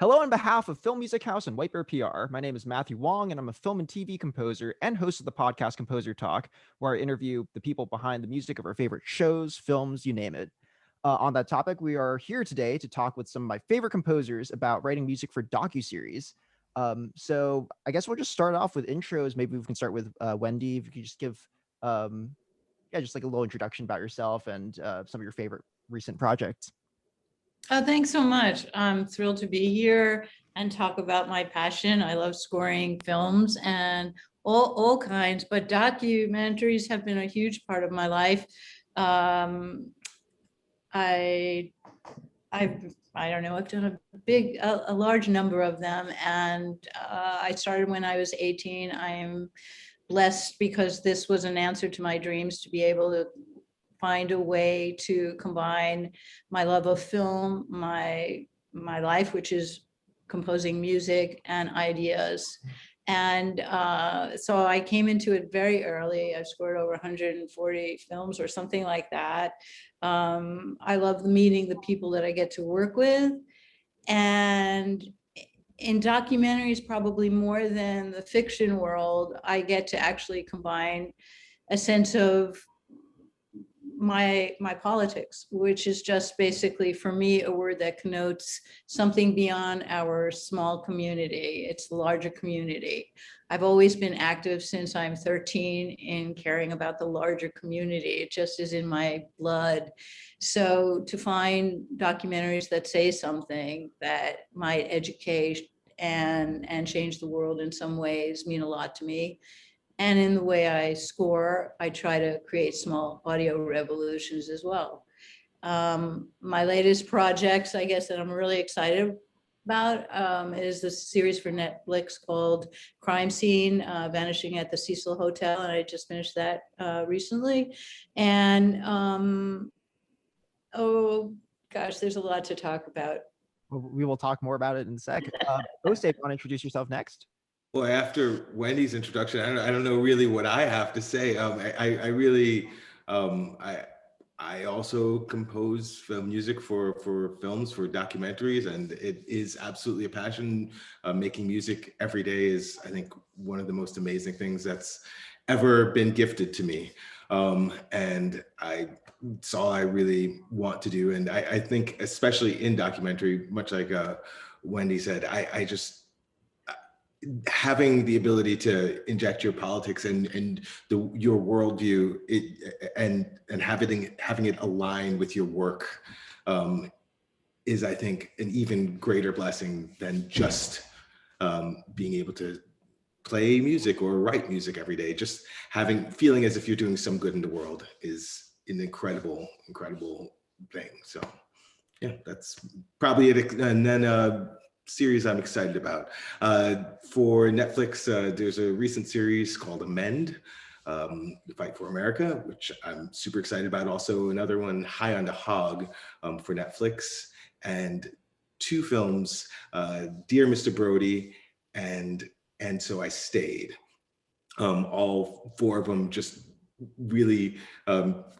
Hello on behalf of Film Music House and White Bear PR. My name is Matthew Wang, and I'm a film and TV composer and host of the podcast Composer Talk, where I interview the people behind the music of our favorite shows, films, you name it. On that topic, we are here today to talk with some of my favorite composers about writing music for docuseries. So I guess we'll just start off with intros. Maybe we can start with Wendy. If you could just give, just like a little introduction about yourself and some of your favorite recent projects. Oh, thanks so much. I'm thrilled to be here and talk about my passion. I love scoring films and all kinds, but documentaries have been a huge part of my life. I I don't know, I've done a large number of them, and I started when I was 18. I'm blessed because this was an answer to my dreams to be able to find a way to combine my love of film, my life, which is composing music and ideas. And so I came into it very early. I've scored over 140 films or something like that. I love meeting the people that I get to work with. And in documentaries, probably more than the fiction world, I get to actually combine a sense of my politics, which is just basically for me a word that connotes something beyond our small community. It's the larger community. I've always been active since I'm 13 in caring about the larger community. It just is in my blood. So to find documentaries that say something that might educate and change the world in some ways mean a lot to me. And in the way I score, I try to create small audio revolutions as well. My latest projects, I guess, that I'm really excited about is the series for Netflix called Crime Scene, Vanishing at the Cecil Hotel. And I just finished that recently. And oh gosh, there's a lot to talk about. We will talk more about it in a sec. Osei, want to introduce yourself next? Well, after Wendy's introduction, I don't know really what I have to say. I really, I also compose film music for films, for documentaries, and it is absolutely a passion. Making music every day is, I think, one of the most amazing things that's ever been gifted to me. And it's all I really want to do. And I think, especially in documentary, much like Wendy said, I just, having the ability to inject your politics and your worldview, and having it align with your work is, I think, an even greater blessing than just being able to play music or write music every day. Just feeling as if you're doing some good in the world is an incredible thing. So yeah, that's probably it. And then series I'm excited about. For Netflix, there's a recent series called Amend, Fight for America, which I'm super excited about. Also another one, High on the Hog, for Netflix. And two films, Dear Mr. Brody and So I Stayed. All four of them just really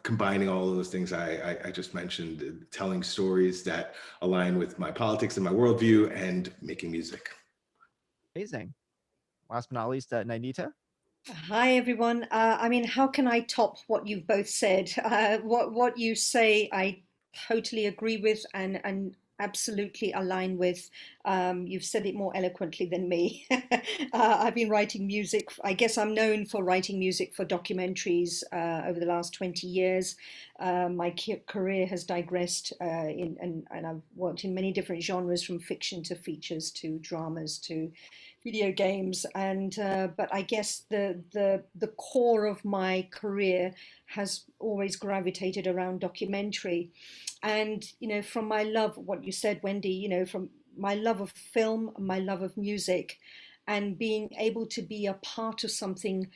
combining all of those things I just mentioned, telling stories that align with my politics and my worldview, and making music. Amazing. Last but not least, Nainita. Hi everyone. I mean, how can I top what you've both said? What you say, I totally agree with and absolutely align with. You've said it more eloquently than me. I've been writing music. I guess I'm known for writing music for documentaries over the last 20 years. My career has digressed and I've worked in many different genres, from fiction to features to dramas to video games, and but I guess the core of my career has always gravitated around documentary. And from my love, what you said, Wendy, from my love of film, my love of music, and being able to be a part of something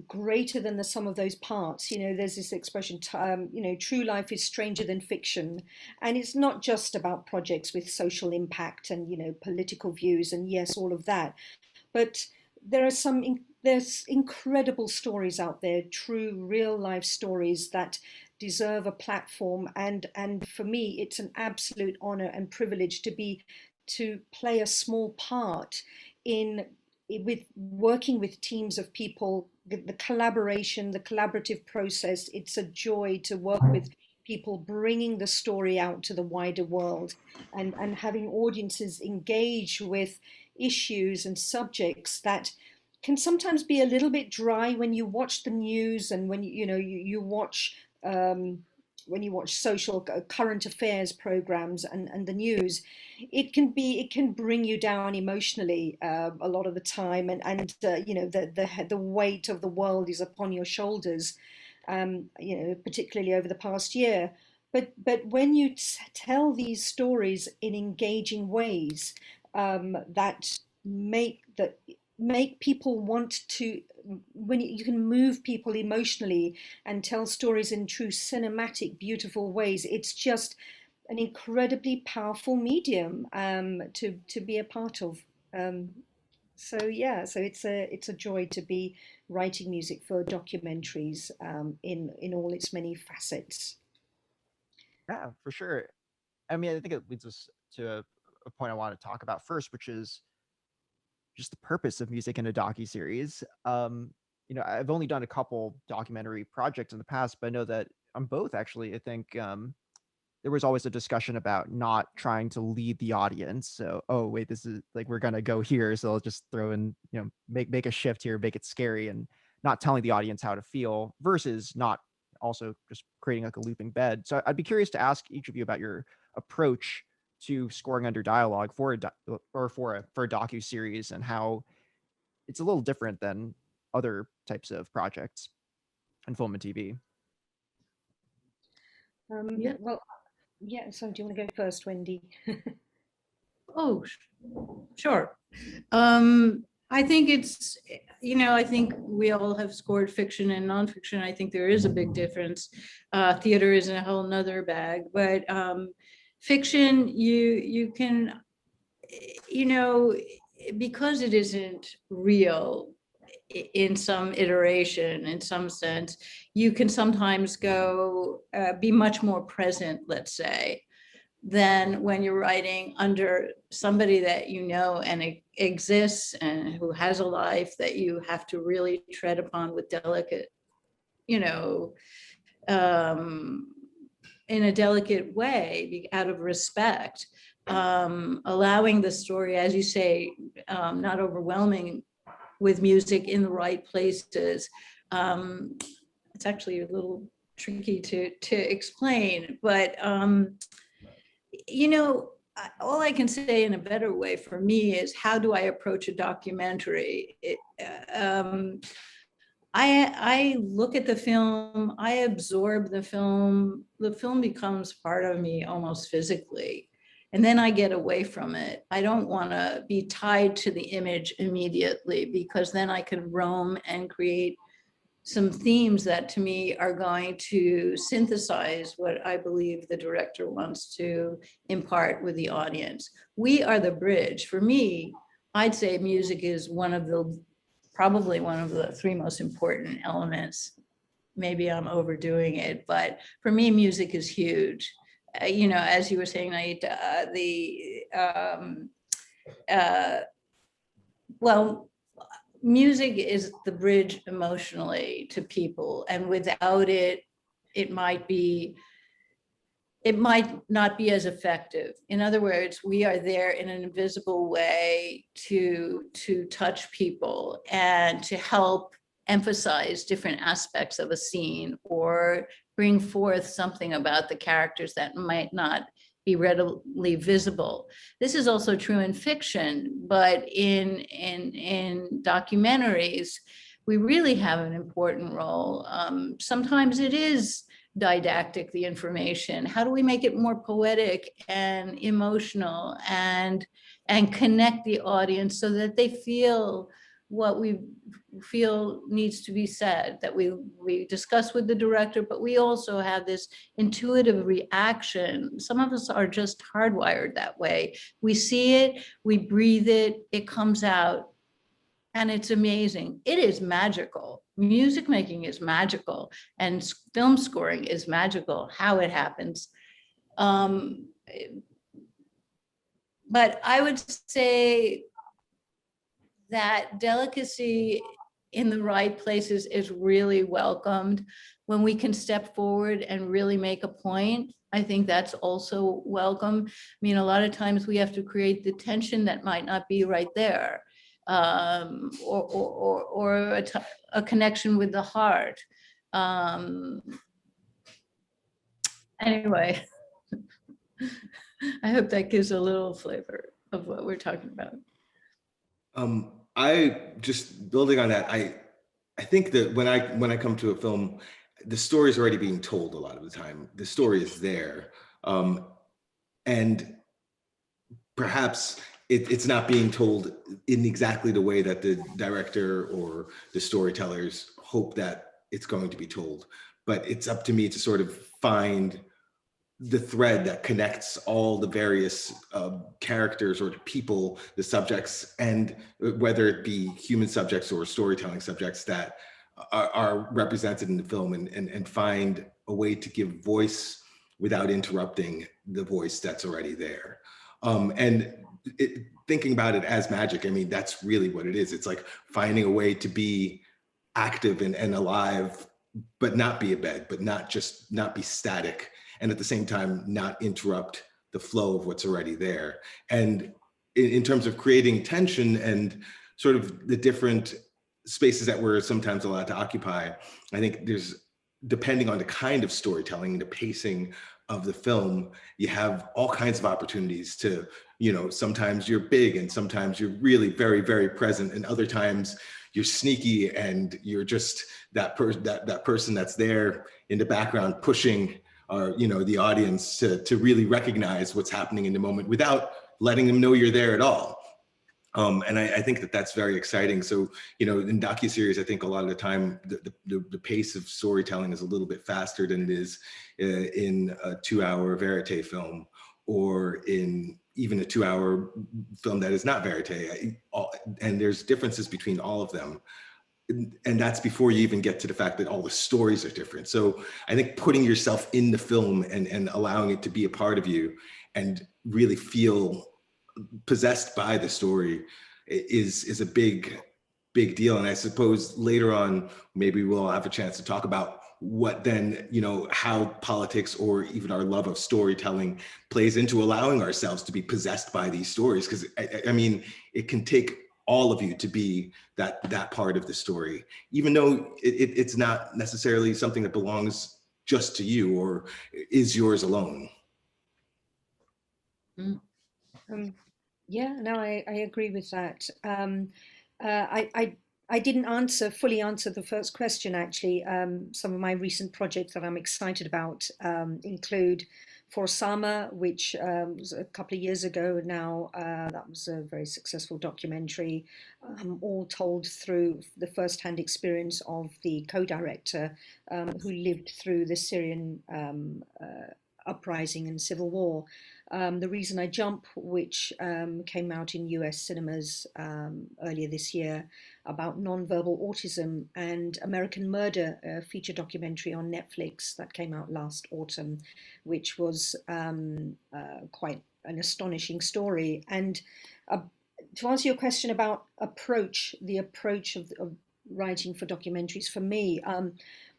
greater than the sum of those parts. There's this expression, true life is stranger than fiction. And it's not just about projects with social impact and, political views, and yes, all of that. But there's incredible stories out there, true real life stories that deserve a platform. And for me, it's an absolute honor and privilege to play a small part in with working with teams of people, the collaboration, the collaborative process. It's a joy to work with people bringing the story out to the wider world, and having audiences engage with issues and subjects that can sometimes be a little bit dry when you watch the news, and when you watch when you watch social current affairs programs and the news. It can bring you down emotionally a lot of the time, and the weight of the world is upon your shoulders, particularly over the past year. But when you tell these stories in engaging ways, that make people want to, when you can move people emotionally and tell stories in true cinematic, beautiful ways, it's just an incredibly powerful medium to be a part of. So it's a joy to be writing music for documentaries in all its many facets. Yeah, for sure. I mean, I think it leads us to a point I want to talk about first, which is just the purpose of music in a docuseries. I've only done a couple documentary projects in the past, but I know that on both, actually, I think there was always a discussion about not trying to lead the audience. So, oh wait, this is like, we're gonna go here, so I'll just throw in, make a shift here, make it scary, and not telling the audience how to feel, versus not also just creating like a looping bed. So I'd be curious to ask each of you about your approach to scoring under dialogue for a docu series, and how it's a little different than other types of projects in film and TV. Yeah. Well, yeah. So, do you want to go first, Wendy? Oh, sure. I think it's, I think we all have scored fiction and nonfiction. I think there is a big difference. Theater is a whole nother bag, but fiction, you can, because it isn't real in some iteration, in some sense, you can sometimes go be much more present, let's say, than when you're writing under somebody that and it exists and who has a life that you have to really tread upon with delicate, in a delicate way, out of respect, allowing the story, as you say, not overwhelming with music in the right places. It's actually a little tricky to explain, but all I can say in a better way for me is, how do I approach a documentary? I look at the film, I absorb the film becomes part of me almost physically, and then I get away from it. I don't want to be tied to the image immediately, because then I can roam and create some themes that to me are going to synthesize what I believe the director wants to impart with the audience. We are the bridge. For me, I'd say music is probably one of the three most important elements. Maybe I'm overdoing it, but for me, music is huge. As you were saying, Nainita, music is the bridge emotionally to people, and without it, it might not be as effective. In other words, we are there in an invisible way to touch people and to help emphasize different aspects of a scene, or bring forth something about the characters that might not be readily visible. This is also true in fiction, but in documentaries, we really have an important role. Sometimes it is didactic, the information. How do we make it more poetic and emotional, and connect the audience so that they feel what we feel needs to be said, that we discuss with the director, but we also have this intuitive reaction. Some of us are just hardwired that way. We see it, we breathe it, it comes out, and it's amazing. It is magical. Music making is magical, and film scoring is magical, how it happens. but I would say that delicacy in the right places is really welcomed. When we can step forward and really make a point, I think that's also welcome. I mean, a lot of times we have to create the tension that might not be right there, or a connection with the heart. Anyway, I hope that gives a little flavor of what we're talking about. I just building on that, I think that when I come to a film, the story is already being told a lot of the time. The story is there, and perhaps it's not being told in exactly the way that the director or the storytellers hope that it's going to be told. But it's up to me to sort of find the thread that connects all the various characters or people, the subjects, and whether it be human subjects or storytelling subjects that are represented in the film, and find a way to give voice without interrupting the voice that's already there. Thinking about it as magic, I mean, that's really what it is. It's like finding a way to be active and alive, but not be a bed, but not be static, and at the same time not interrupt the flow of what's already there. And in terms of creating tension and sort of the different spaces that we're sometimes allowed to occupy, I think there's, depending on the kind of storytelling, the pacing of the film, you have all kinds of opportunities to, sometimes you're big and sometimes you're really very, very present, and other times you're sneaky and you're just that person that's there in the background pushing the audience to really recognize what's happening in the moment without letting them know you're there at all. And I think that that's very exciting. So, in docuseries, I think a lot of the time the pace of storytelling is a little bit faster than it is in a 2-hour verite film, or in even a 2-hour film that is not verite. And there's differences between all of them. And that's before you even get to the fact that all the stories are different. So I think putting yourself in the film and allowing it to be a part of you and really feel possessed by the story is a big deal. And I suppose later on, maybe we'll have a chance to talk about what then, how politics or even our love of storytelling plays into allowing ourselves to be possessed by these stories. Because I mean, it can take all of you to be that part of the story, even though it's not necessarily something that belongs just to you or is yours alone. Yeah, no, I agree with that. I didn't fully answer the first question, actually. Some of my recent projects that I'm excited about include For Sama, which was a couple of years ago now. That was a very successful documentary, all told through the first-hand experience of the co-director who lived through the Syrian uprising and civil war. The Reason I Jump, which came out in US cinemas earlier this year, about nonverbal autism, and American Murder, a feature documentary on Netflix that came out last autumn, which was quite an astonishing story. And to answer your question about the approach of writing for documentaries, for me,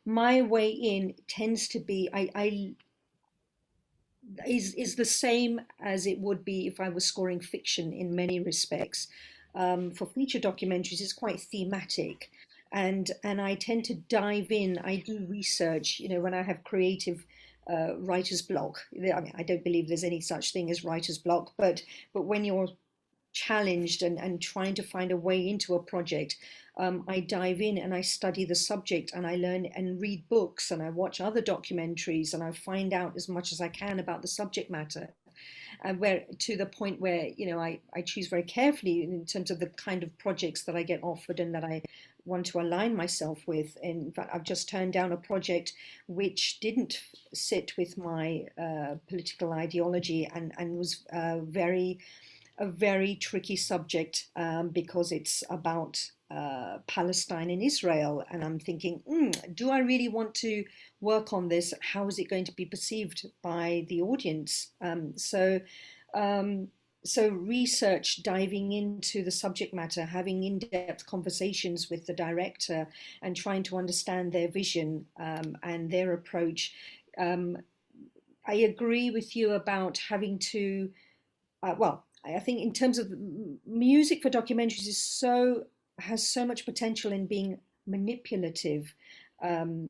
my way in tends to be, is the same as it would be if I was scoring fiction in many respects. For feature documentaries, it's quite thematic, and I tend to dive in. I do research, when I have creative writer's block. I mean, I don't believe there's any such thing as writer's block, but when you're challenged and trying to find a way into a project, I dive in and I study the subject, and I learn and read books, and I watch other documentaries, and I find out as much as I can about the subject matter. And where, to the point where, I choose very carefully in terms of the kind of projects that I get offered and that I want to align myself with. In fact, I've just turned down a project which didn't sit with my political ideology, and was a very tricky subject, because it's about Palestine and Israel. And I'm thinking, do I really want to work on this? How is it going to be perceived by the audience? So so research, diving into the subject matter, having in-depth conversations with the director and trying to understand their vision and their approach. I agree with you about having to, well, I think in terms of music for documentaries has so much potential in being manipulative, and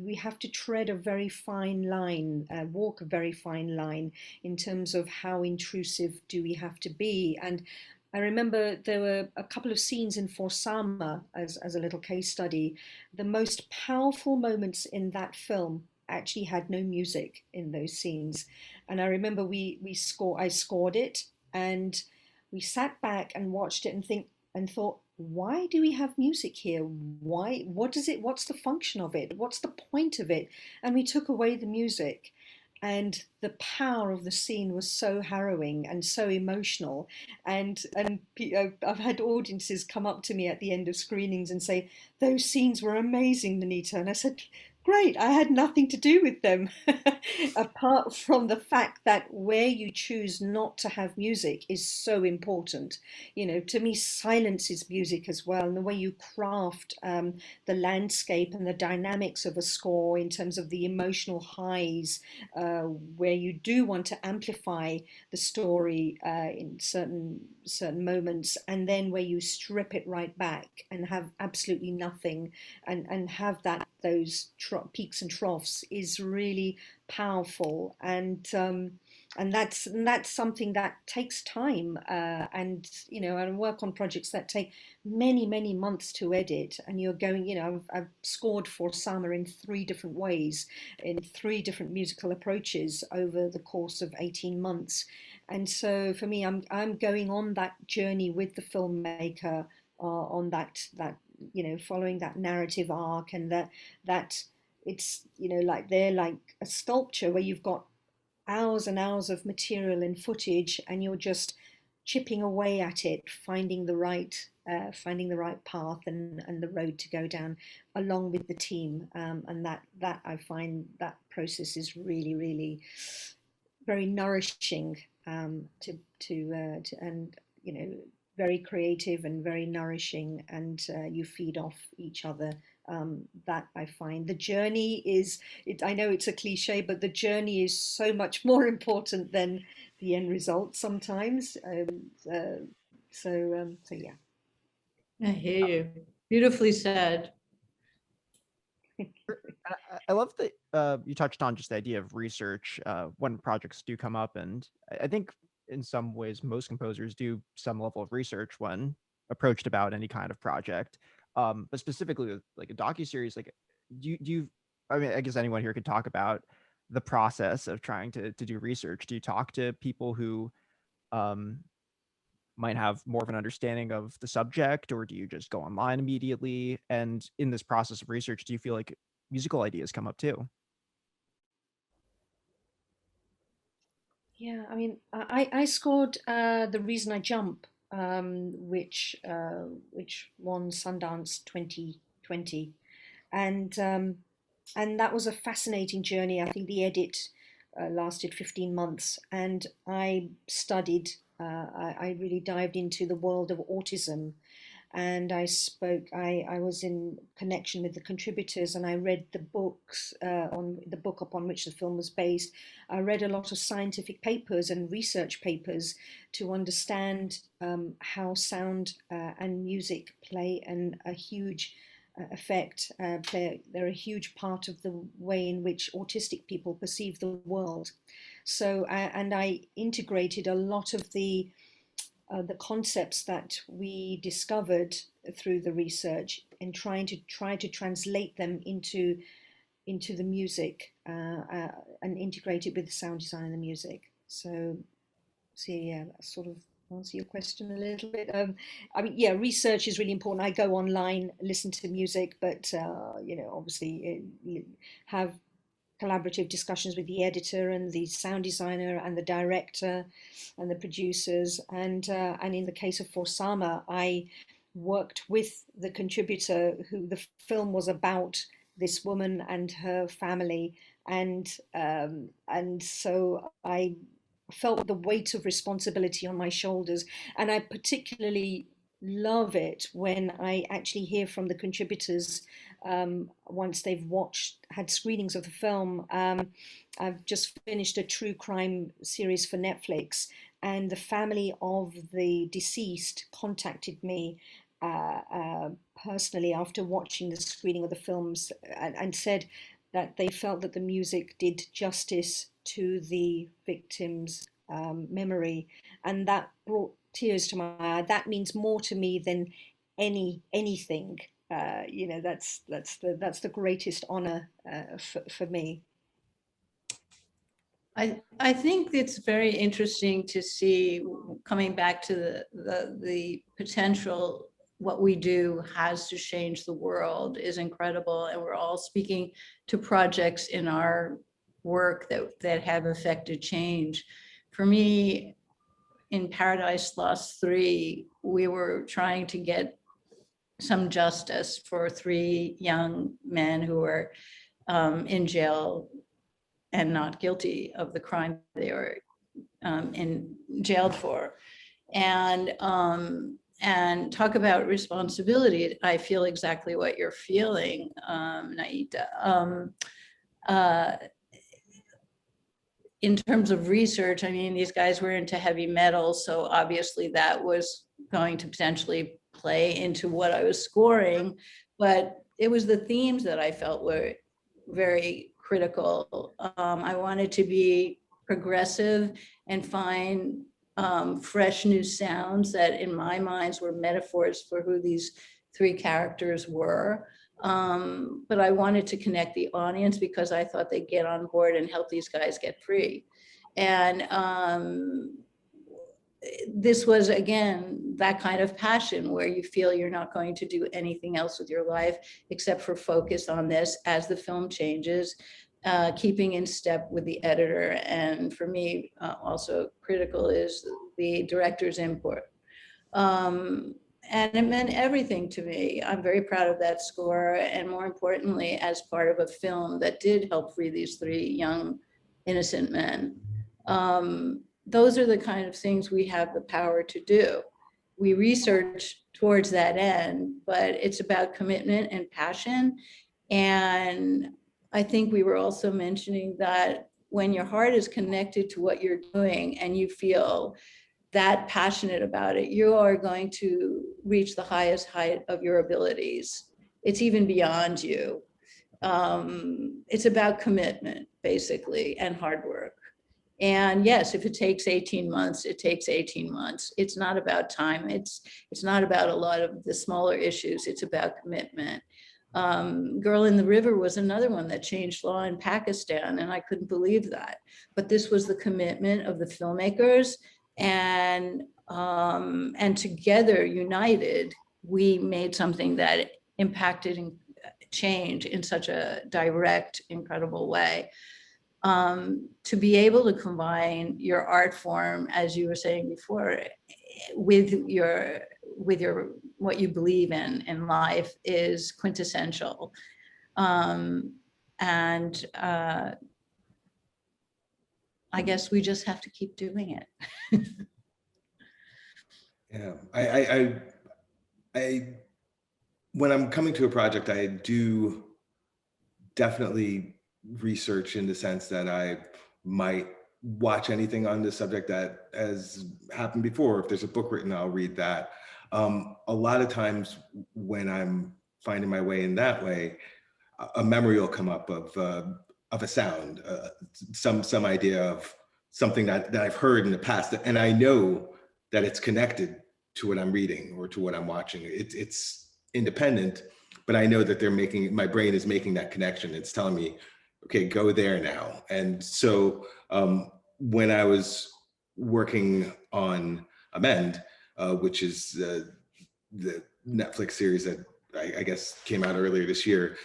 we have to tread a very fine line, walk a very fine line in terms of how intrusive do we have to be. And I remember there were a couple of scenes in For Sama as a little case study. The most powerful moments in that film actually had no music in those scenes. And I remember I scored it, and we sat back and watched it and thought, why do we have music here? What's the function of it? What's the point of it? And we took away the music. And the power of the scene was so harrowing and so emotional. And I've had audiences come up to me at the end of screenings and say, those scenes were amazing, Nainita. And I said, great, I had nothing to do with them, apart from the fact that where you choose not to have music is so important. You know, to me, silence is music as well, and the way you craft the landscape and the dynamics of a score in terms of the emotional highs, where you do want to amplify the story in certain moments, and then where you strip it right back and have absolutely nothing, and have those peaks and troughs is really powerful. And that's something that takes time, and you know, I work on projects that take many months to edit, and you're going, you know, I've scored For Sama in 3 different ways, in 3 different musical approaches over the course of 18 months. And so for me, I'm going on that journey with the filmmaker, on that you know, following that narrative arc, and that it's, you know, like they're like a sculpture where you've got hours and hours of material and footage, and you're just chipping away at it, finding the right path and the road to go down along with the team. And that I find that process is really very nourishing, to and you know, very creative and very nourishing, and you feed off each other. That I find the journey is, I know it's a cliche, but the journey is so much more important than the end result sometimes. So yeah. I hear you. Beautifully said. I love that you touched on just the idea of research when projects do come up, and I think in some ways most composers do some level of research when approached about any kind of project. But specifically with like a docuseries, like do you, I mean, I guess anyone here could talk about the process of trying to do research. Do you talk to people who um, might have more of an understanding of the subject, or do you just go online immediately? And in this process of research, do you feel like musical ideas come up too? Yeah, I mean, I scored The Reason I Jump, which won Sundance 2020, and that was a fascinating journey. I think the edit lasted 15 months, and I studied. I really dived into the world of autism, and I was in connection with the contributors, and I read the books, on the book upon which the film was based. I read a lot of scientific papers and research papers to understand how sound and music play a huge effect. They're a huge part of the way in which autistic people perceive the world. So, and I integrated a lot of the concepts that we discovered through the research, and try to translate them into the music, and integrate it with the sound design and the music. So yeah, that sort of answer your question a little bit. I mean, yeah, research is really important. I go online, listen to music, but you know, obviously have collaborative discussions with the editor and the sound designer and the director and the producers. And in the case of For Sama, I worked with the contributor, who the film was about, this woman and her family, and so I felt the weight of responsibility on my shoulders. And I particularly love it when I actually hear from the contributors once they've had screenings of the film. I've just finished a true crime series for Netflix, and the family of the deceased contacted me personally after watching the screening of the films, and said that they felt that the music did justice to the victim's memory, and that brought tears to my eye. That means more to me than anything. That's the greatest honor for me. I think it's very interesting to see, coming back to the potential what we do has to change the world is incredible. And we're all speaking to projects in our work that have affected change. For me, in Paradise Lost 3, we were trying to get some justice for 3 young men who were in jail and not guilty of the crime they were jailed for. And talk about responsibility. I feel exactly what you're feeling, Nainita. In terms of research, I mean, these guys were into heavy metal, so obviously that was going to potentially play into what I was scoring, but it was the themes that I felt were very critical. I wanted to be progressive and find fresh new sounds that in my minds were metaphors for who these 3 characters were. But I wanted to connect the audience because I thought they'd get on board and help these guys get free. And this was, again, that kind of passion where you feel you're not going to do anything else with your life except for focus on this as the film changes, keeping in step with the editor. And for me, also critical is the director's input. And it meant everything to me. I'm very proud of that score. And more importantly, as part of a film that did help free these 3 young, innocent men. Those are the kind of things we have the power to do. We research towards that end, but it's about commitment and passion. And I think we were also mentioning that when your heart is connected to what you're doing and you feel that passionate about it, you are going to reach the highest height of your abilities. It's even beyond you. It's about commitment, basically, and hard work. And yes, if it takes 18 months, it takes 18 months. It's not about time. It's not about a lot of the smaller issues. It's about commitment. Girl in the River was another one that changed law in Pakistan, and I couldn't believe that. But this was the commitment of the filmmakers, and together, united, we made something that impacted and change in such a direct, incredible way. To be able to combine your art form, as you were saying before, with your what you believe in life is quintessential. I guess we just have to keep doing it. Yeah, I when I'm coming to a project, I do definitely research in the sense that I might watch anything on this subject that has happened before. If there's a book written, I'll read that. A lot of times when I'm finding my way in that way, a memory will come up of a sound, some idea of something that I've heard in the past, and I know that it's connected to what I'm reading or to what I'm watching. It's independent, but I know that my brain is making that connection. It's telling me, okay, go there now. And so when I was working on Amend, which is the Netflix series that I guess came out earlier this year,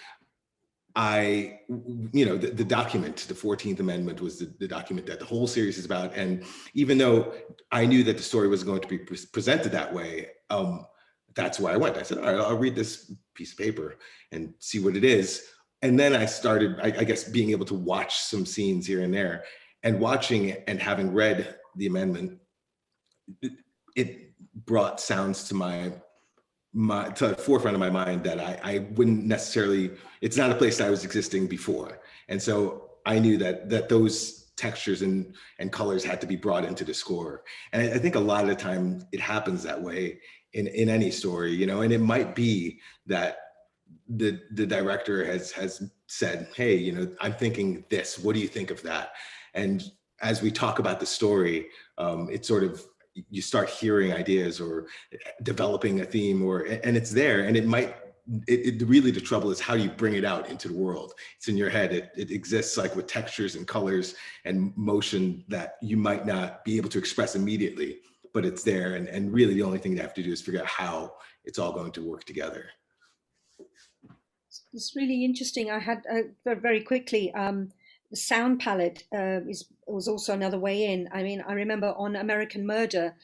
the document, the 14th Amendment was the document that the whole series is about. And even though I knew that the story was going to be presented that way, that's why I went. I said, all right, I'll read this piece of paper and see what it is. And then I started, I guess, being able to watch some scenes here and there. And watching it and having read the amendment, it brought sounds to to the forefront of my mind that I wouldn't necessarily, it's not a place that I was existing before. And so I knew that those textures and colors had to be brought into the score. And I think a lot of the time it happens that way in any story, you know, and it might be that the director has said, hey, you know, I'm thinking this, what do you think of that? And as we talk about the story, it's sort of, you start hearing ideas or developing a theme, and it's there, and it really, the trouble is how do you bring it out into the world? It's in your head. It exists like with textures and colors and motion that you might not be able to express immediately, but it's there. And really the only thing you have to do is figure out how it's all going to work together. It's really interesting. I had very quickly, the sound palette was also another way in. I mean, I remember on American Murder,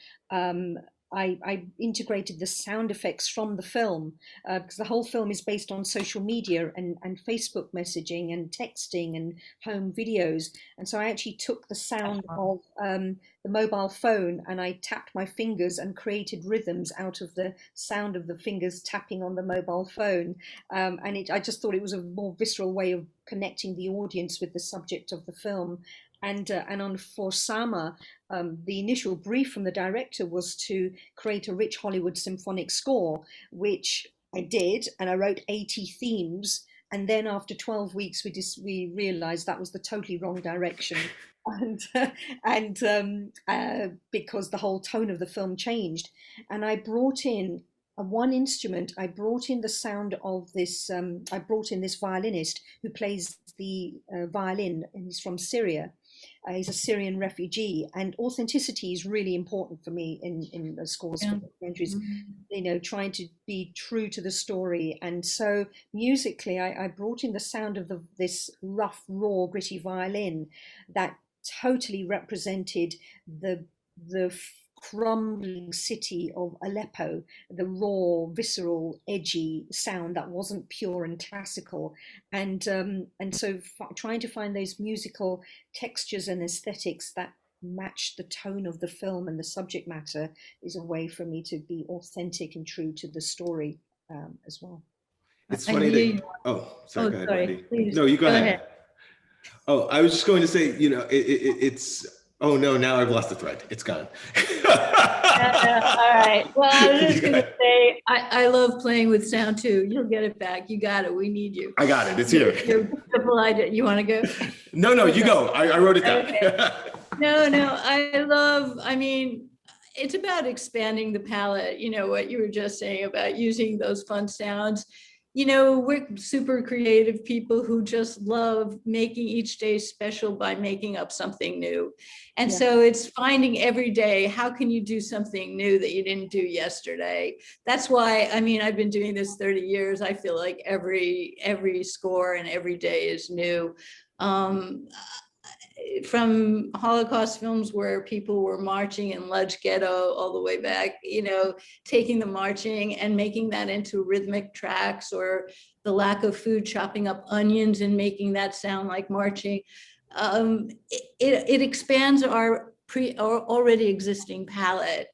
I integrated the sound effects from the film because the whole film is based on social media and Facebook messaging and texting and home videos. And so I actually took the sound of the mobile phone and I tapped my fingers and created rhythms out of the sound of the fingers tapping on the mobile phone. I just thought it was a more visceral way of connecting the audience with the subject of the film. And for Sama, the initial brief from the director was to create a rich Hollywood symphonic score, which I did, and I wrote 80 themes. And then after 12 weeks, we realized that was the totally wrong direction. Because the whole tone of the film changed. And I brought in one instrument. I brought in the sound of this, I brought in this violinist who plays the violin, and he's from Syria. He's a Syrian refugee, and authenticity is really important for me in the scores for documentaries. You know, trying to be true to the story. And so musically, I brought in the sound of this rough, raw, gritty violin that totally represented the crumbling city of Aleppo, the raw, visceral, edgy sound that wasn't pure and classical. And so trying to find those musical textures and aesthetics that match the tone of the film and the subject matter is a way for me to be authentic and true to the story as well. It's funny that, sorry, go ahead, sorry, Wendy. please. No, you go ahead. Oh, I was just going to say, you know, it's, oh no, now I've lost the thread. It's gone. All right. Well, I was just going to say, I love playing with sound too. You'll get it back. You got it. We need you. I got it. It's here. Your triple idea. You want to go? No, you go. I wrote it down. Okay. No, I mean, it's about expanding the palette. You know, what you were just saying about using those fun sounds. You know, we're super creative people who just love making each day special by making up something new. And so it's finding every day, how can you do something new that you didn't do yesterday? That's why, I mean, I've been doing this 30 years. I feel like every score and every day is new. From Holocaust films where people were marching in Lodz Ghetto all the way back, you know, taking the marching and making that into rhythmic tracks, or the lack of food, chopping up onions and making that sound like marching. It expands our already existing palette,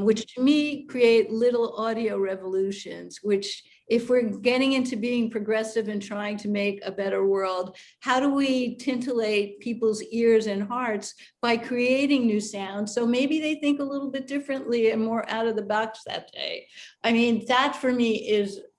which to me create little audio revolutions, which if we're getting into being progressive and trying to make a better world, how do we titillate people's ears and hearts by creating new sounds? So maybe they think a little bit differently and more out of the box that day. I mean, that for me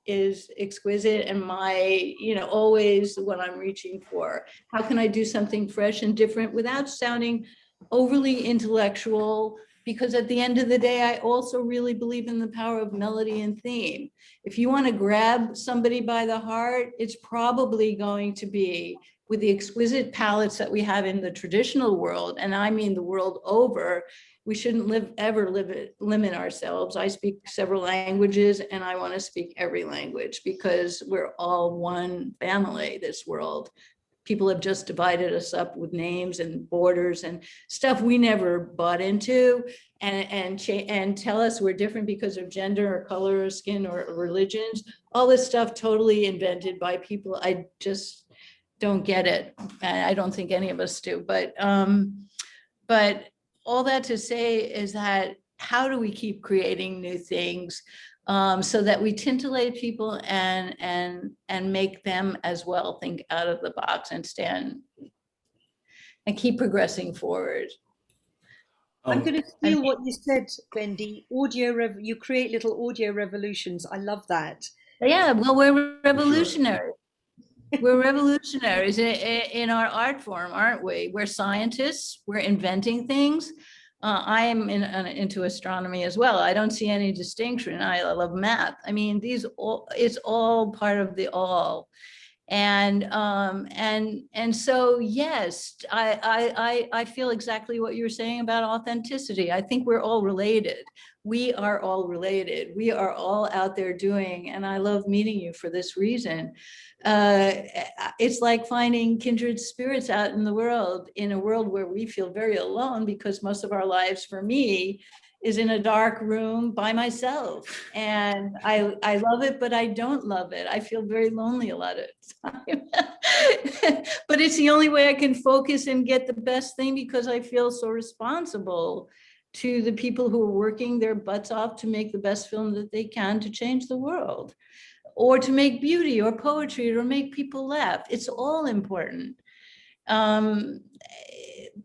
is exquisite, and my, you know, always what I'm reaching for. How can I do something fresh and different without sounding overly intellectual? Because at the end of the day, I also really believe in the power of melody and theme. If you want to grab somebody by the heart, it's probably going to be with the exquisite palettes that we have in the traditional world, and I mean the world over. We shouldn't ever limit ourselves. I speak several languages, and I want to speak every language because we're all one family, this world. People have just divided us up with names and borders and stuff we never bought into, and tell us we're different because of gender or color or skin or religions. All this stuff totally invented by people I just don't get it. And I don't think any of us do, but all that to say is that how do we keep creating new things so that we titillate people and make them as well think out of the box and stand and keep progressing forward. I'm Um, going to steal what you said, Wendy. You create little audio revolutions. I love that. Yeah, well, we're revolutionary. We're revolutionaries in our art form, aren't we? We're scientists, we're inventing things. I am into astronomy as well. I don't see any distinction. I love math. I mean, it's all part of the all. And so, yes, I feel exactly what you're saying about authenticity. I think we're all related. We are all related. We are all out there doing, and I love meeting you for this reason. It's like finding kindred spirits out in the world, in a world where we feel very alone, because most of our lives, for me, is in a dark room by myself. And I love it, but I don't love it. I feel very lonely a lot of time. But it's the only way I can focus and get the best thing, because I feel so responsible to the people who are working their butts off to make the best film that they can to change the world, or to make beauty or poetry, or make people laugh. It's all important.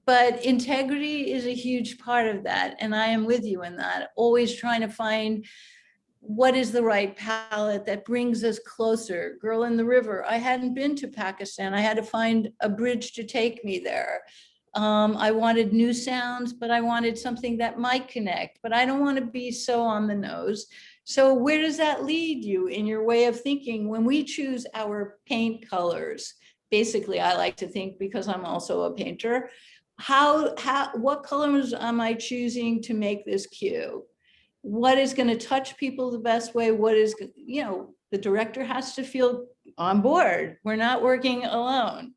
But integrity is a huge part of that. And I am with you in that, always trying to find what is the right palette that brings us closer. Girl in the River, I hadn't been to Pakistan. I had to find a bridge to take me there. I wanted new sounds, but I wanted something that might connect, but I don't want to be so on the nose. So where does that lead you in your way of thinking when we choose our paint colors? Basically, I like to think, because I'm also a painter, what colors am I choosing to make this cue? What is going to touch people the best way? What is, the director has to feel on board. We're not working alone.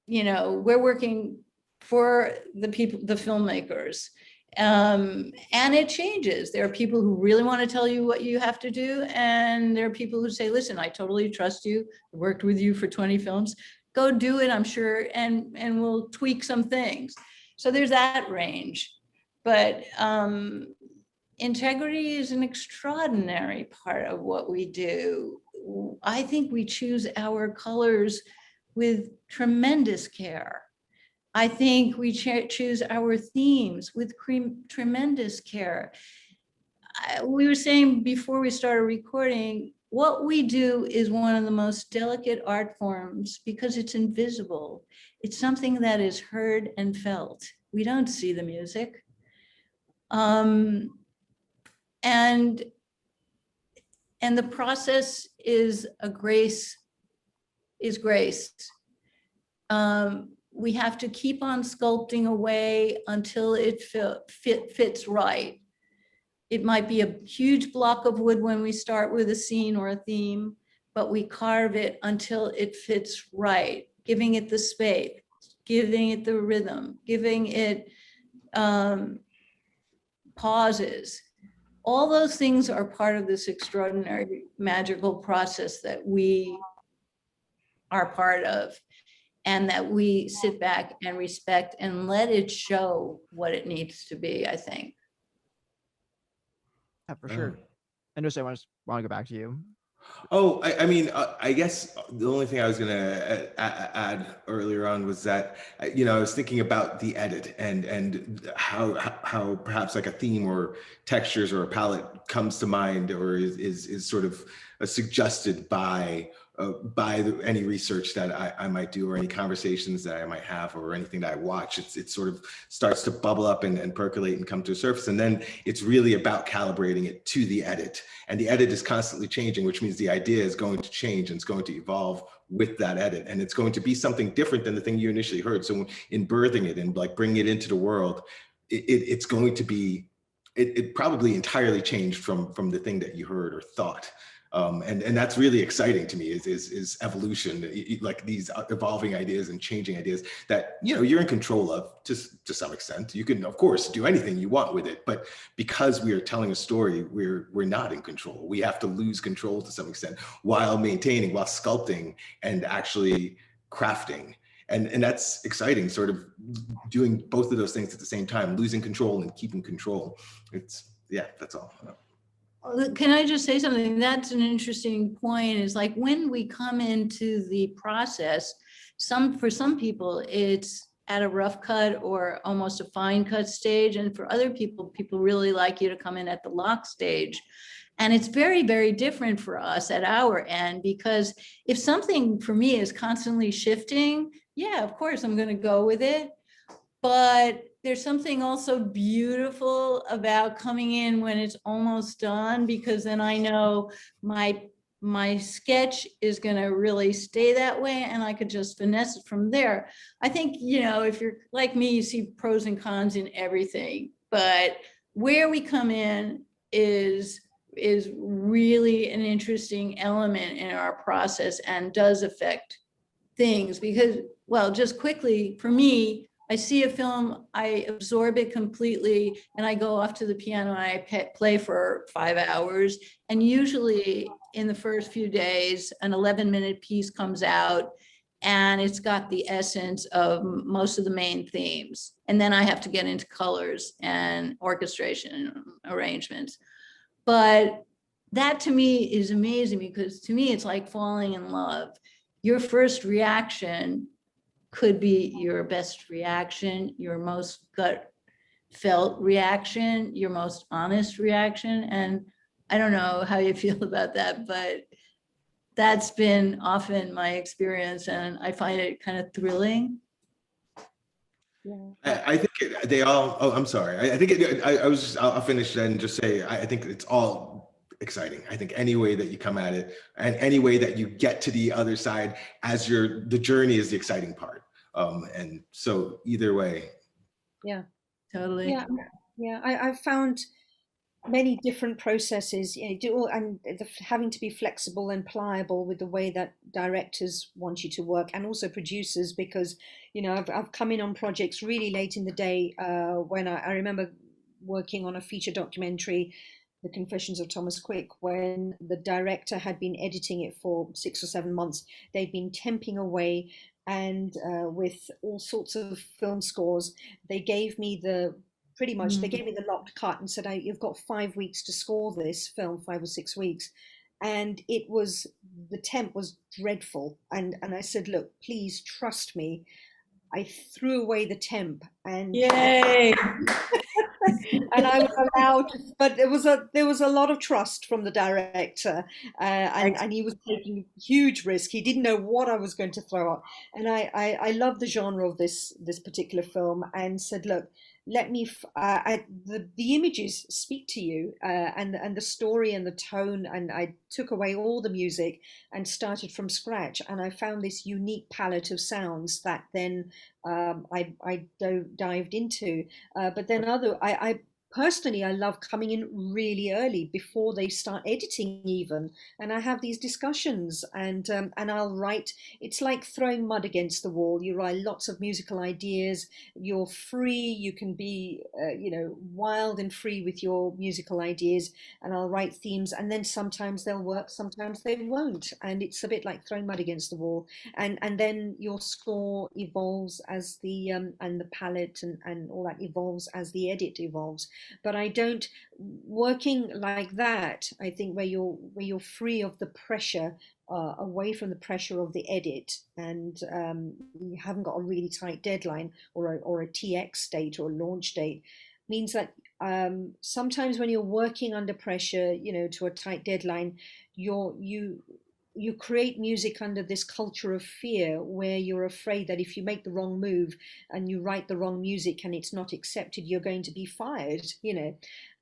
We're working for the people, the filmmakers. And it changes. There are people who really want to tell you what you have to do. And there are people who say, listen, I totally trust you. I worked with you for 20 films. Go do it, I'm sure, and we'll tweak some things. So there's that range. But integrity is an extraordinary part of what we do. I think we choose our colors with tremendous care. I think we choose our themes with tremendous care. We were saying before we started recording, what we do is one of the most delicate art forms because it's invisible. It's something that is heard and felt. We don't see the music. And the process is grace. We have to keep on sculpting away until it fits right. It might be a huge block of wood when we start with a scene or a theme, but we carve it until it fits right, giving it the space, giving it the rhythm, giving it pauses. All those things are part of this extraordinary, magical process that we are part of, and that we sit back and respect and let it show what it needs to be, I think. Yeah, for sure. And just I want to go back to you. Oh, I mean, I guess the only thing I was going to add earlier on was that, I was thinking about the edit and how perhaps like a theme or textures or a palette comes to mind, or is sort of suggested by any research that I might do, or any conversations that I might have, or anything that I watch. It sort of starts to bubble up and percolate and come to a surface. And then it's really about calibrating it to the edit. And the edit is constantly changing, which means the idea is going to change and it's going to evolve with that edit. And it's going to be something different than the thing you initially heard. So in birthing it and like bringing it into the world, it's going to be, it probably entirely changed from the thing that you heard or thought. And that's really exciting to me is evolution, like these evolving ideas and changing ideas that, you're in control of to some extent. You can, of course, do anything you want with it, but because we are telling a story, we're not in control. We have to lose control to some extent while sculpting and actually crafting. And that's exciting, sort of doing both of those things at the same time, losing control and keeping control. It's, yeah, that's all. Can I just say something? That's an interesting point, is like when we come into the process, for some people, it's at a rough cut or almost a fine cut stage. And for other people, people really like you to come in at the lock stage. And it's very, very different for us at our end, because if something for me is constantly shifting, yeah, of course, I'm going to go with it. But there's something also beautiful about coming in when it's almost done, because then I know my sketch is going to really stay that way, and I could just finesse it from there. I think, you know, if you're like me, you see pros and cons in everything, but where we come in is really an interesting element in our process and does affect things. Because, well, just quickly, for me, I see a film, I absorb it completely, and I go off to the piano and I play for 5 hours. And usually in the first few days, an 11-minute piece comes out, and it's got the essence of most of the main themes. And then I have to get into colors and orchestration and arrangements. But that to me is amazing, because to me, it's like falling in love. Your first reaction could be your best reaction, your most gut felt reaction, your most honest reaction. And I don't know how you feel about that, but that's been often my experience, and I find it kind of thrilling. Yeah. I think they all, oh, I'm sorry. I think I'll finish and just say, I think it's all exciting. I think any way that you come at it and any way that you get to the other side as the journey is the exciting part. And so either way. Yeah. Totally. Yeah. I've found many different processes, and having to be flexible and pliable with the way that directors want you to work, and also producers, because, you know, I've come in on projects really late in the day, when I remember working on a feature documentary, The Confessions of Thomas Quick, when the director had been editing it for 6 or 7 months. They'd been temping away, and with all sorts of film scores. They gave me they gave me the locked cut and said, you've got 5 weeks to score this film, 5 or 6 weeks. And the temp was dreadful. And I said, look, please trust me. I threw away the temp, and Yay. and I was allowed, but there was a lot of trust from the director, and he was taking huge risk. He didn't know what I was going to throw up, and I love the genre of this particular film, and said, look, let me the images speak to you, and the story and the tone, and I took away all the music and started from scratch, and I found this unique palette of sounds that then I dived into, but then I personally, I love coming in really early before they start editing even, and I have these discussions, and I'll write. It's like throwing mud against the wall. You write lots of musical ideas. You're free. You can be, wild and free with your musical ideas. And I'll write themes, and then sometimes they'll work, sometimes they won't, and it's a bit like throwing mud against the wall. And then your score evolves as the and the palette and all that evolves as the edit evolves. But I don't, working like that, I think where you're free of the pressure, away from the pressure of the edit, and you haven't got a really tight deadline or a TX date or a launch date, means that sometimes when you're working under pressure, to a tight deadline, you create music under this culture of fear, where you're afraid that if you make the wrong move and you write the wrong music and it's not accepted, you're going to be fired,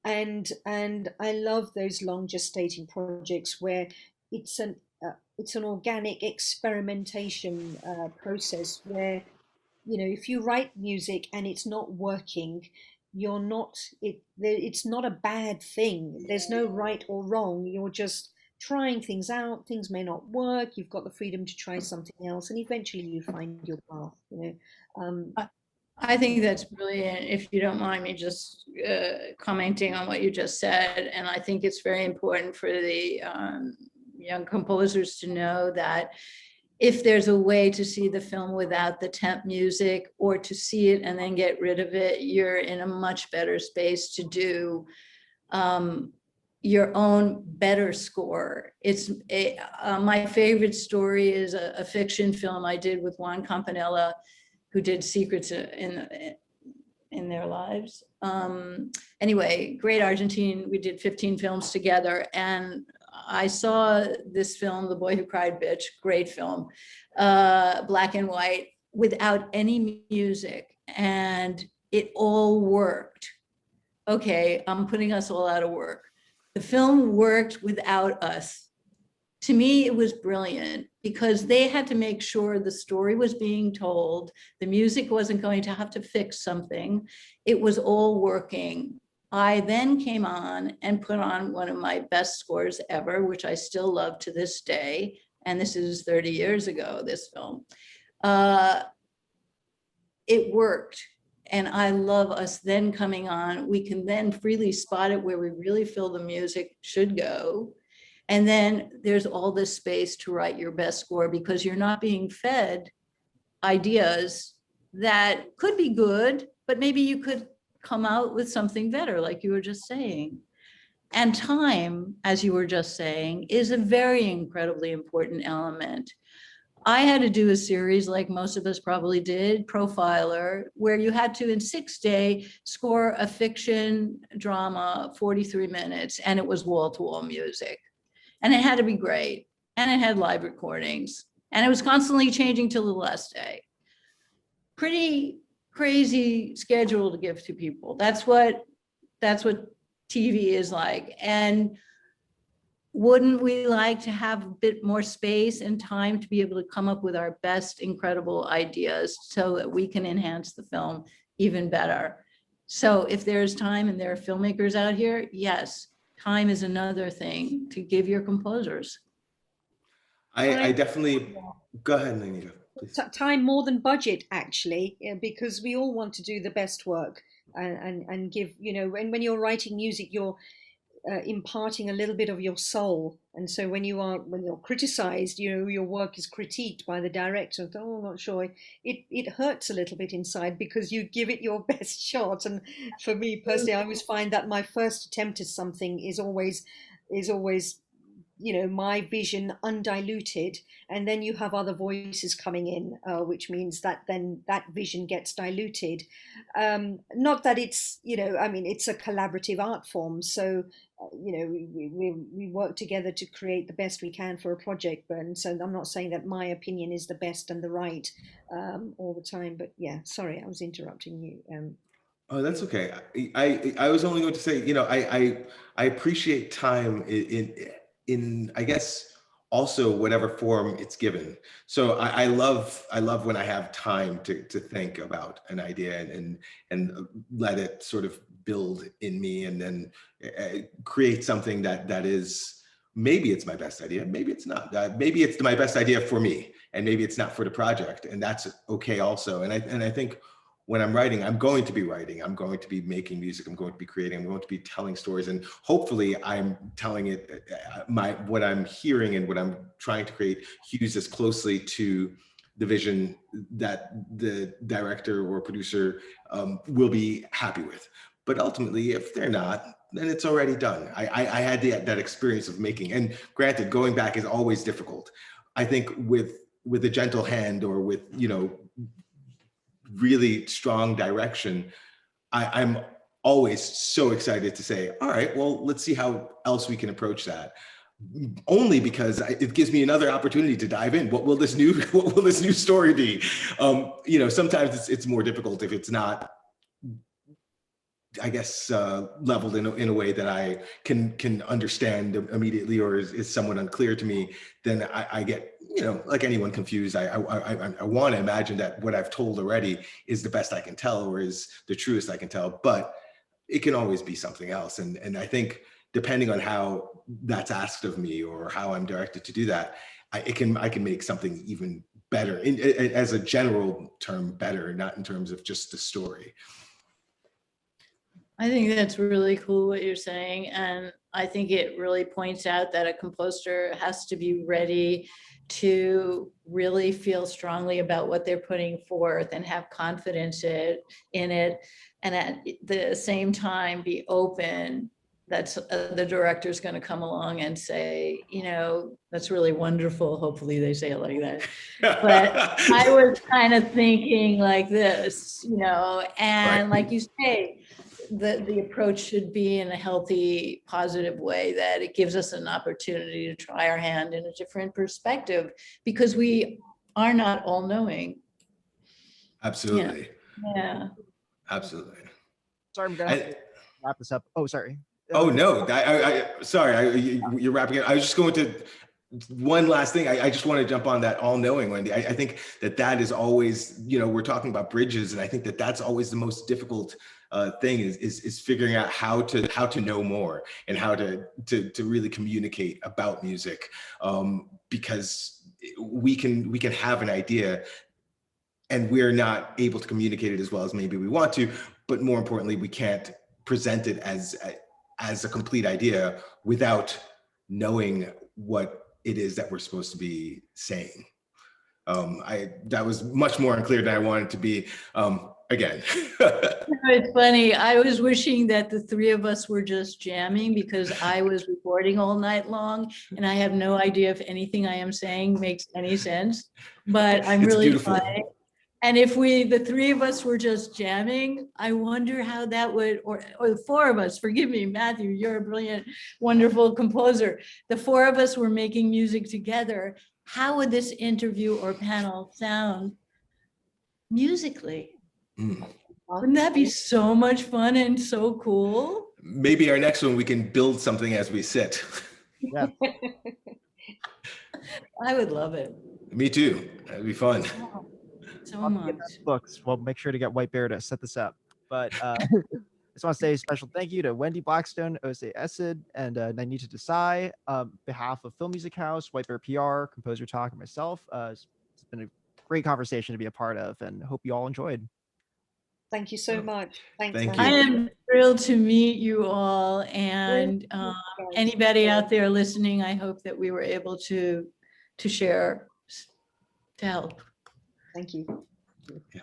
and I love those long gestating projects where it's an organic experimentation process, where if you write music and it's not working, it's not a bad thing. There's no right or wrong. You're just trying things out. Things may not work. You've got the freedom to try something else, and eventually you find your path. I think that's brilliant. If you don't mind me just commenting on what you just said, and I think it's very important for the young composers to know that if there's a way to see the film without the temp music, or to see it and then get rid of it, you're in a much better space to do your own better score. It's my favorite story is a fiction film I did with Juan Campanella, who did Secrets in Their Lives. Anyway, great Argentine. We did 15 films together, and I saw this film, The Boy Who Cried Bitch, great film, black and white, without any music, and it all worked. Okay, I'm putting us all out of work. The film worked without us. To me, it was brilliant because they had to make sure the story was being told. The music wasn't going to have to fix something. It was all working. I then came on and put on one of my best scores ever, which I still love to this day. And this is 30 years ago, this film. It worked. And I love us then coming on. We can then freely spot it where we really feel the music should go. And then there's all this space to write your best score because you're not being fed ideas that could be good, but maybe you could come out with something better, like you were just saying. And time, as you were just saying, is a very incredibly important element. I had to do a series, like most of us probably did, Profiler, where you had to, in 6 days, score a fiction drama, 43 minutes, and it was wall-to-wall music. And it had to be great, and it had live recordings, and it was constantly changing till the last day. Pretty crazy schedule to give to people. That's what TV is like. And wouldn't we like to have a bit more space and time to be able to come up with our best incredible ideas so that we can enhance the film even better? So if there's time and there are filmmakers out here, yes, time is another thing to give your composers. I definitely, go ahead, Nainita, please. Time more than budget, actually, because we all want to do the best work and give, you know, when you're writing music, you're imparting a little bit of your soul. And so when you're criticized, you know, your work is critiqued by the director. Oh, I'm not sure. It hurts a little bit inside because you give it your best shot. And for me personally, I always find that my first attempt at something is always, you know, my vision undiluted, and then you have other voices coming in, which means that then that vision gets diluted. Not that it's, you know, I mean, it's a collaborative art form, so you know, we work together to create the best we can for a project. But so I'm not saying that my opinion is the best and the right all the time. But yeah, sorry, I was interrupting you. Oh, that's okay. I was only going to say, you know, I appreciate time in I guess also whatever form it's given. So I love when I have time to think about an idea and let it sort of build in me, and then create something that is, maybe it's my best idea, maybe it's not. Maybe it's my best idea for me, and maybe it's not for the project, and that's okay also. And I think when I'm writing, I'm going to be writing, I'm going to be making music, I'm going to be creating, I'm going to be telling stories, and hopefully I'm telling it, what I'm hearing and what I'm trying to create hews as closely to the vision that the director or producer will be happy with. But ultimately, if they're not, then it's already done. I had that experience of making, and granted, going back is always difficult. I think with a gentle hand, or with, you know, really strong direction, I'm always so excited to say, all right, well, let's see how else we can approach that. Only because it gives me another opportunity to dive in. What will this new story be? You know, sometimes it's more difficult if it's not, I guess, leveled in a way that I can understand immediately, or is somewhat unclear to me. Then I get, you know, like anyone, confused. I want to imagine that what I've told already is the best I can tell, or is the truest I can tell, but it can always be something else. And I think depending on how that's asked of me, or how I'm directed to do that, I can make something even better, as a general term, better, not in terms of just the story. I think that's really cool what you're saying. And I think it really points out that a composer has to be ready to really feel strongly about what they're putting forth and have confidence in it, and at the same time be open that the director's going to come along and say, you know, that's really wonderful. Hopefully they say it like that. But I was kind of thinking like this, you know, and Right. like you say, the approach should be in a healthy, positive way, that it gives us an opportunity to try our hand in a different perspective, because we are not all knowing. Absolutely. Yeah. Absolutely. Sorry, I'm gonna have to wrap this up. Oh, sorry. Oh no, sorry, you're wrapping it. I was just going to one last thing. I just want to jump on that all-knowing, Wendy. I think that is always, you know, we're talking about bridges, and I think that's always the most difficult thing is figuring out how to know more and how to really communicate about music, because we can have an idea and we're not able to communicate it as well as maybe we want to, but more importantly, we can't present it as a complete idea without knowing what it is that we're supposed to be saying. That was much more unclear than I wanted to be. Again. It's funny. I was wishing that the three of us were just jamming, because I was recording all night long and I have no idea if anything I am saying makes any sense, but I'm It's really beautiful. trying. And if the three of us were just jamming, I wonder how that would, or the four of us, forgive me, Matthew, you're a brilliant, wonderful composer. The four of us were making music together. How would this interview or panel sound musically? Wouldn't that be so much fun and so cool? Maybe our next one, we can build something as we sit. Yeah. I would love it. Me too. That'd be fun. So I'll much. get those books. We'll make sure to get White Bear to set this up. But I just want to say a special thank you to Wendy Blackstone, Osei Essed, and Nainita Desai. Behalf of Film Music House, White Bear PR, Composer Talk, and myself, it's been a great conversation to be a part of, and hope you all enjoyed. Thank you so much. Thanks. Thank I you. am thrilled to meet you all, and anybody out there listening, I hope that we were able to share, to help. Thank you. Yeah.